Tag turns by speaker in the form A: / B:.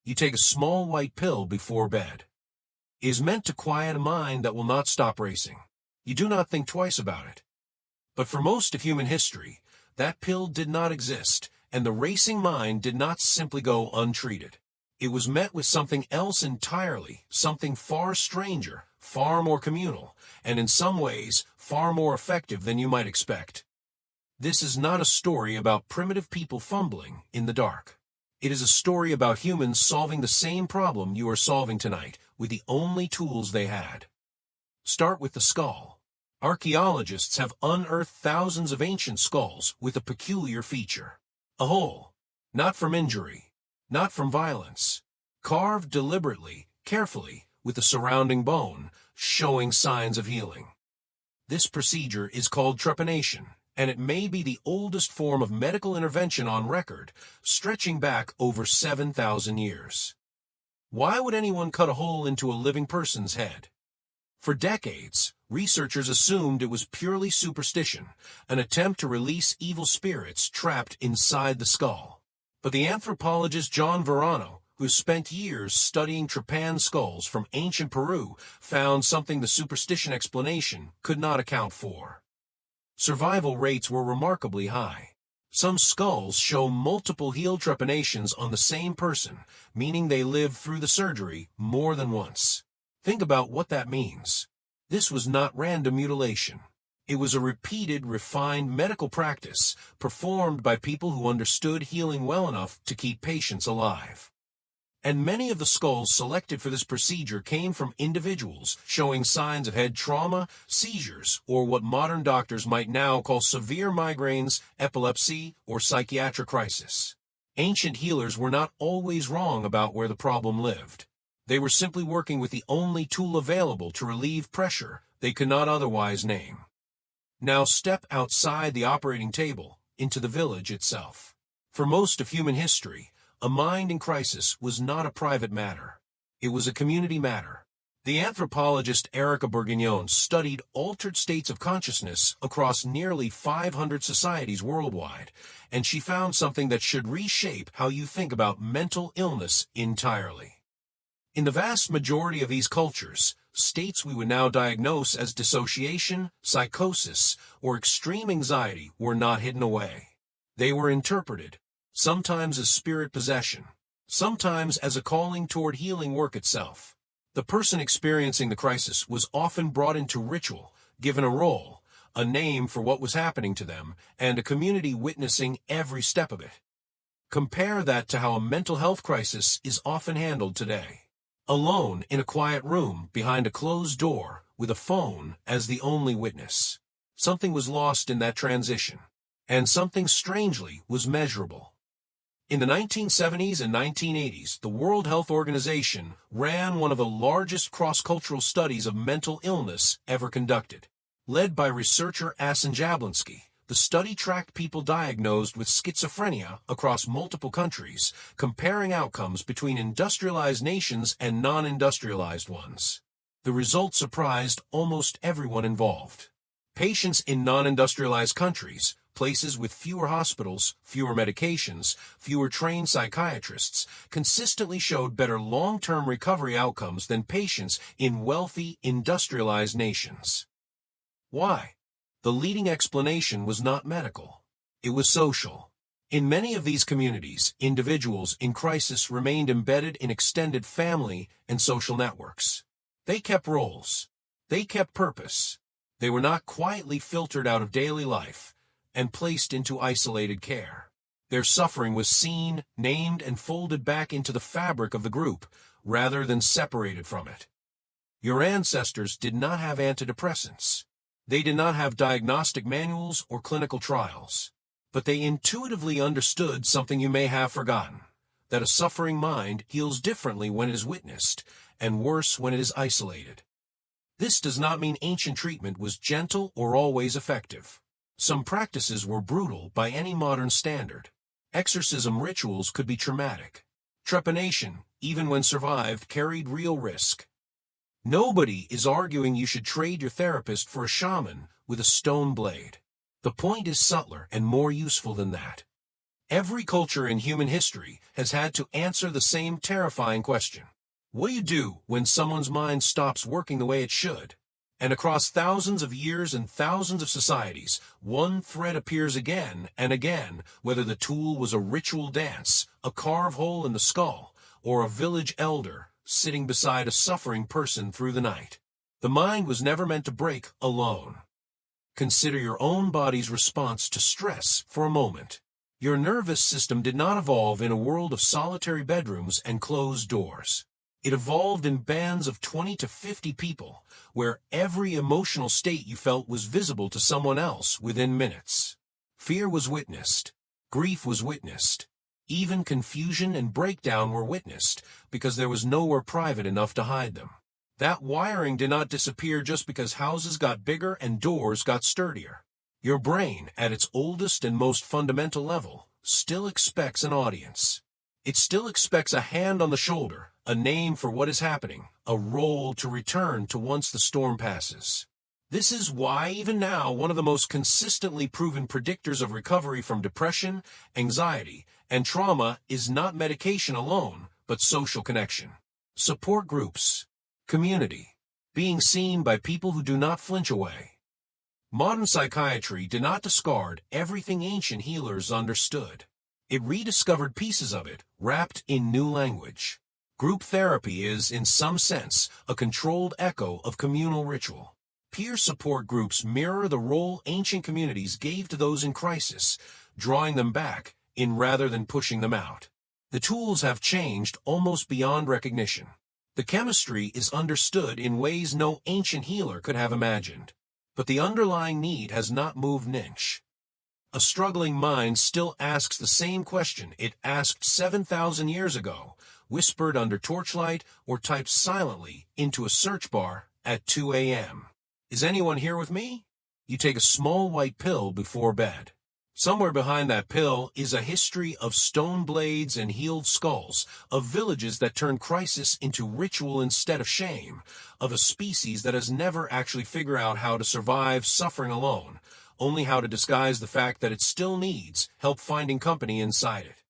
A: You take a small white pill before bed. It is meant to quiet a mind that will not stop racing. You do not think twice about it. But for most of human history, that pill did not exist, and the racing mind did not simply go untreated. It was met with something else entirely, something far stranger, far more communal, and in some ways, far more effective than you might expect. This is not a story about primitive people fumbling in the dark. It is a story about humans solving the same problem you are solving tonight with the only tools they had. Start with the skull. Archaeologists have unearthed thousands of ancient skulls with a peculiar feature. A hole. Not from injury. Not from violence. Carved deliberately, carefully, with the surrounding bone, showing signs of healing. This procedure is called trepanation, and it may be the oldest form of medical intervention on record, stretching back over 7,000 years. Why would anyone cut a hole into a living person's head? For decades, researchers assumed it was purely superstition, an attempt to release evil spirits trapped inside the skull. But the anthropologist John Verano, who spent years studying trepan skulls from ancient Peru, found something the superstition explanation could not account for. Survival rates were remarkably high. Some skulls show multiple heel trepanations on the same person, meaning they lived through the surgery more than once. Think about what that means. This was not random mutilation. It was a repeated, refined medical practice performed by people who understood healing well enough to keep patients alive. And many of the skulls selected for this procedure came from individuals showing signs of head trauma, seizures, or what modern doctors might now call severe migraines, epilepsy, or psychiatric crisis. Ancient healers were not always wrong about where the problem lived. They were simply working with the only tool available to relieve pressure they could not otherwise name. Now step outside the operating table, into the village itself. For most of human history, a mind in crisis was not a private matter. It was a community matter. The anthropologist Erica Bourguignon studied altered states of consciousness across nearly 500 societies worldwide, and she found something that should reshape how you think about mental illness entirely. In the vast majority of these cultures, states we would now diagnose as dissociation, psychosis, or extreme anxiety were not hidden away. They were interpreted, sometimes as spirit possession, sometimes as a calling toward healing work itself. The person experiencing the crisis was often brought into ritual, given a role, a name for what was happening to them, and a community witnessing every step of it. Compare that to how a mental health crisis is often handled today. Alone in a quiet room behind a closed door with a phone as the only witness. Something was lost in that transition, and something strangely was measurable. In the 1970s and 1980s, the World Health Organization ran one of the largest cross-cultural studies of mental illness ever conducted. Led by researcher Asen Jablonski, the study tracked people diagnosed with schizophrenia across multiple countries, comparing outcomes between industrialized nations and non-industrialized ones. The results surprised almost everyone involved. Patients in non-industrialized countries, places with fewer hospitals, fewer medications, fewer trained psychiatrists, consistently showed better long-term recovery outcomes than patients in wealthy, industrialized nations. Why? The leading explanation was not medical. It was social. In many of these communities, individuals in crisis remained embedded in extended family and social networks. They kept roles. They kept purpose. They were not quietly filtered out of daily life and placed into isolated care. Their suffering was seen, named, and folded back into the fabric of the group, rather than separated from it. Your ancestors did not have antidepressants. They did not have diagnostic manuals or clinical trials. But they intuitively understood something you may have forgotten, that a suffering mind heals differently when it is witnessed, and worse when it is isolated. This does not mean ancient treatment was gentle or always effective. Some practices were brutal by any modern standard. Exorcism rituals could be traumatic. Trepanation, even when survived, carried real risk. Nobody is arguing you should trade your therapist for a shaman with a stone blade. The point is subtler and more useful than that. Every culture in human history has had to answer the same terrifying question. What do you do when someone's mind stops working the way it should? And across thousands of years and thousands of societies, one thread appears again and again, whether the tool was a ritual dance, a carved hole in the skull, or a village elder sitting beside a suffering person through the night. The mind was never meant to break alone. Consider your own body's response to stress for a moment. Your nervous system did not evolve in a world of solitary bedrooms and closed doors. It evolved in bands of 20 to 50 people, where every emotional state you felt was visible to someone else within minutes. Fear was witnessed. Grief was witnessed. Even confusion and breakdown were witnessed, because there was nowhere private enough to hide them. That wiring did not disappear just because houses got bigger and doors got sturdier. Your brain, at its oldest and most fundamental level, still expects an audience. It still expects a hand on the shoulder, a name for what is happening, a role to return to once the storm passes. This is why, even now, one of the most consistently proven predictors of recovery from depression, anxiety, and trauma is not medication alone, but social connection. Support groups. Community. Being seen by people who do not flinch away. Modern psychiatry did not discard everything ancient healers understood. It rediscovered pieces of it, wrapped in new language. Group therapy is, in some sense, a controlled echo of communal ritual. Peer support groups mirror the role ancient communities gave to those in crisis, drawing them back in rather than pushing them out. The tools have changed almost beyond recognition. The chemistry is understood in ways no ancient healer could have imagined. But the underlying need has not moved an inch. A struggling mind still asks the same question it asked 7,000 years ago, whispered under torchlight or typed silently into a search bar at 2 a.m. Is anyone here with me? You take a small white pill before bed. Somewhere behind that pill is a history of stone blades and healed skulls, of villages that turn crisis into ritual instead of shame, of a species that has never actually figured out how to survive suffering alone, only how to disguise the fact that it still needs help finding company inside it.